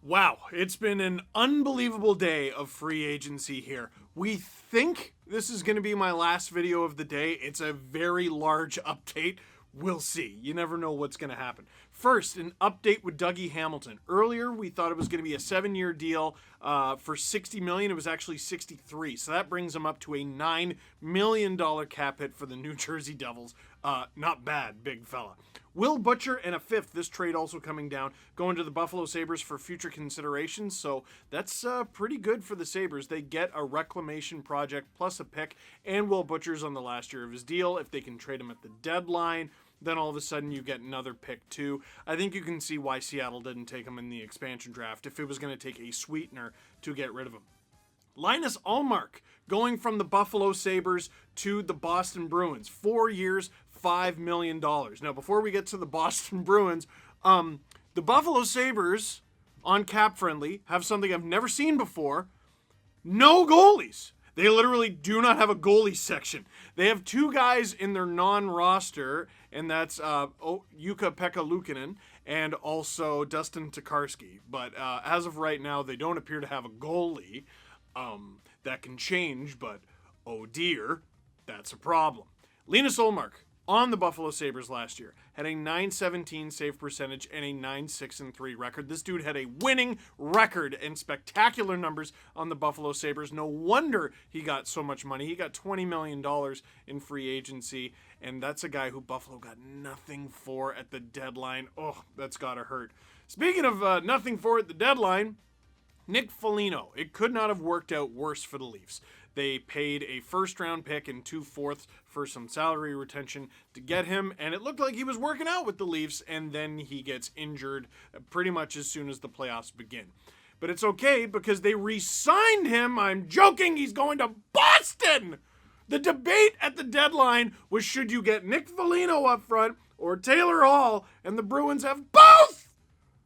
Wow, it's been an unbelievable day of free agency here. We think this is going to be my last video of the day. It's a very large update. We'll see. You never know what's going to happen. First, an update with Dougie Hamilton. Earlier, we thought it was going to be a 7-year deal for $60 million. It was actually $63. So that brings him up to a $9 million cap hit for the New Jersey Devils. Not bad, big fella. Will Butcher and a fifth, this trade also coming down, going to the Buffalo Sabres for future considerations. So that's pretty good for the Sabres. They get a reclamation project plus a pick, and Will Butcher's on the last year of his deal. If they can trade him at the deadline, then all of a sudden you get another pick too. I think you can see why Seattle didn't take him in the expansion draft if it was going to take a sweetener to get rid of him. Linus Ullmark going from the Buffalo Sabres to the Boston Bruins. 4 years, $5 million. Now, before we get to the Boston Bruins, the Buffalo Sabres on Cap Friendly have something I've never seen before. No goalies. They literally do not have a goalie section. They have two guys in their non-roster, and that's Jukka-Pekka Luukkonen and also Dustin Tokarski. But as of right now, they don't appear to have a goalie. That can change, but oh dear, that's a problem. Linus Ullmark on the Buffalo Sabres last year had a .917 save percentage and a .963 record. This dude had a winning record and spectacular numbers on the Buffalo Sabres. No wonder he got so much money. He got $20 million in free agency, and that's a guy who Buffalo got nothing for at the deadline. Oh, that's gotta hurt. Speaking of nothing for at the deadline, Nick Foligno. It could not have worked out worse for the Leafs. They paid a first-round pick and 2/4 for some salary retention to get him, and it looked like he was working out with the Leafs, and then he gets injured pretty much as soon as the playoffs begin. But it's okay because they re-signed him. I'm joking. He's going to Boston. The debate at the deadline was, should you get Nick Foligno up front or Taylor Hall, and the Bruins have both.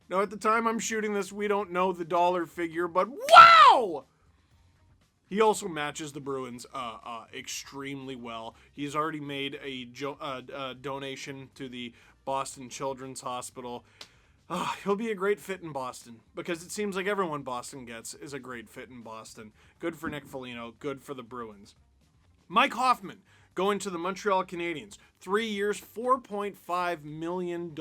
Now, at the time I'm shooting this, we don't know the dollar figure, but wow! He also matches the Bruins extremely well. He's already made a donation to the Boston Children's Hospital. He'll be a great fit in Boston because it seems like everyone Boston gets is a great fit in Boston. Good for Nick Foligno, good for the Bruins. Mike Hoffman going to the Montreal Canadiens. 3 years, $4.5 million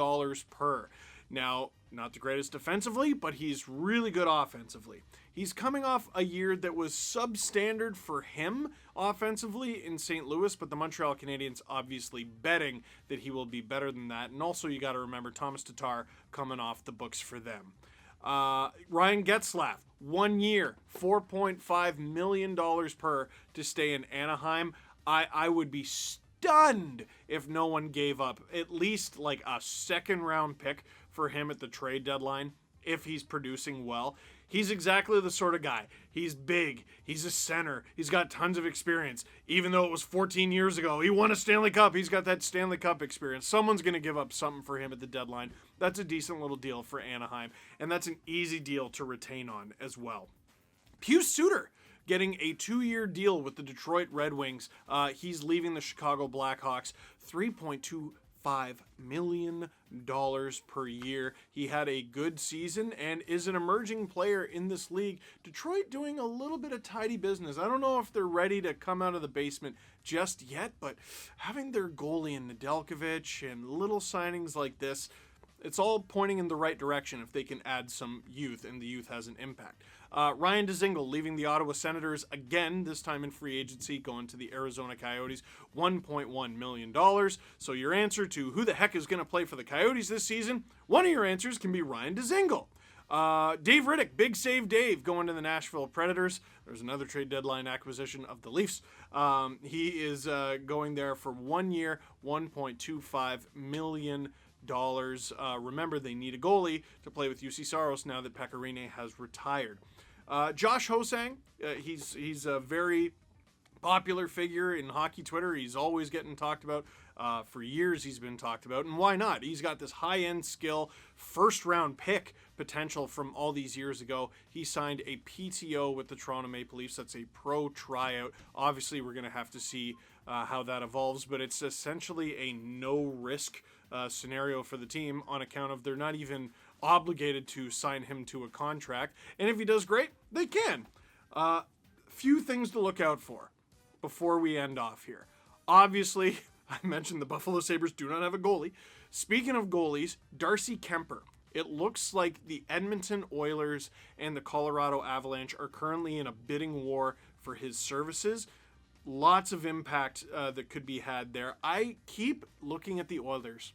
per. Now, not the greatest defensively, but he's really good offensively. He's coming off a year that was substandard for him offensively in St. Louis, but the Montreal Canadiens obviously betting that he will be better than that. And also you got to remember Thomas Tatar coming off the books for them. Ryan Getzlaf, 1 year, $4.5 million per to stay in Anaheim. I would be stunned if no one gave up at least like a second-round pick for him at the trade deadline if he's producing well. He's exactly the sort of guy. He's big. He's a center. He's got tons of experience. Even though it was 14 years ago, he won a Stanley Cup. He's got that Stanley Cup experience. Someone's going to give up something for him at the deadline. That's a decent little deal for Anaheim, and that's an easy deal to retain on as well. Pius Suter getting a 2-year deal with the Detroit Red Wings. He's leaving the Chicago Blackhawks. $3.25 million per year. He had a good season and is an emerging player in this league. Detroit doing a little bit of tidy business. I don't know if they're ready to come out of the basement just yet, but having their goalie in Nedeljkovic and little signings like this, it's all pointing in the right direction if they can add some youth, and the youth has an impact. Ryan Dzingel leaving the Ottawa Senators again, this time in free agency, going to the Arizona Coyotes, $1.1 million. So your answer to who the heck is going to play for the Coyotes this season, one of your answers can be Ryan Dzingel. Dave Riddick, Big Save Dave, going to the Nashville Predators. There's another trade deadline acquisition of the Leafs. He is going there for 1 year, $1.25 million. Remember, they need a goalie to play with UC Saros now that Pecorine has retired. Josh Hosang, he's a very popular figure in hockey Twitter. He's always getting talked about. For years he's been talked about, and why not? He's got this high-end skill, first-round pick potential from all these years ago. He signed a PTO with the Toronto Maple Leafs. That's a pro tryout. Obviously, we're going to have to see how that evolves, but it's essentially a no-risk scenario for the team on account of they're not even obligated to sign him to a contract. And if he does great, they can. Few things to look out for before we end off here. Obviously, I mentioned the Buffalo Sabres do not have a goalie. Speaking of goalies, Darcy Kuemper. It looks like the Edmonton Oilers and the Colorado Avalanche are currently in a bidding war for his services. Lots of impact that could be had there. I keep looking at the Oilers,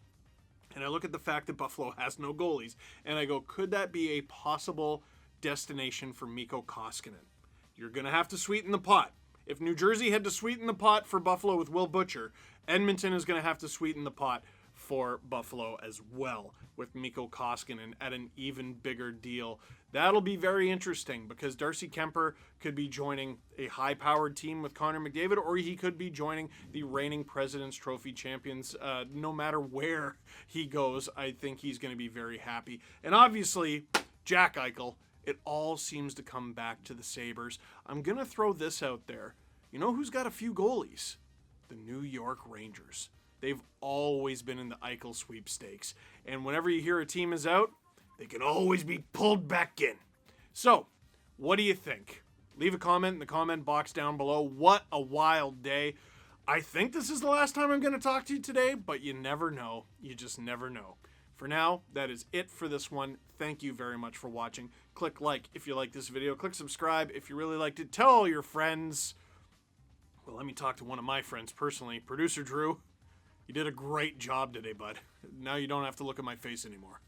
and I look at the fact that Buffalo has no goalies, and I go, could that be a possible destination for Mikko Koskinen? You're going to have to sweeten the pot. If New Jersey had to sweeten the pot for Buffalo with Will Butcher, Edmonton is going to have to sweeten the pot for Buffalo as well with Mikko Koskinen at an even bigger deal. That'll be very interesting because Darcy Kuemper could be joining a high-powered team with Connor McDavid, or he could be joining the reigning President's Trophy champions. No matter where he goes, I think he's going to be very happy. And obviously, Jack Eichel, it all seems to come back to the Sabres. I'm going to throw this out there. You know who's got a few goalies? The New York Rangers. They've always been in the Eichel sweepstakes. And whenever you hear a team is out, they can always be pulled back in. So, what do you think? Leave a comment in the comment box down below. What a wild day. I think this is the last time I'm going to talk to you today, but you never know. You just never know. For now, that is it for this one. Thank you very much for watching. Click like if you like this video. Click subscribe if you really liked it. Tell all your friends. Well, let me talk to one of my friends personally. Producer Drew, you did a great job today, bud. Now you don't have to look at my face anymore.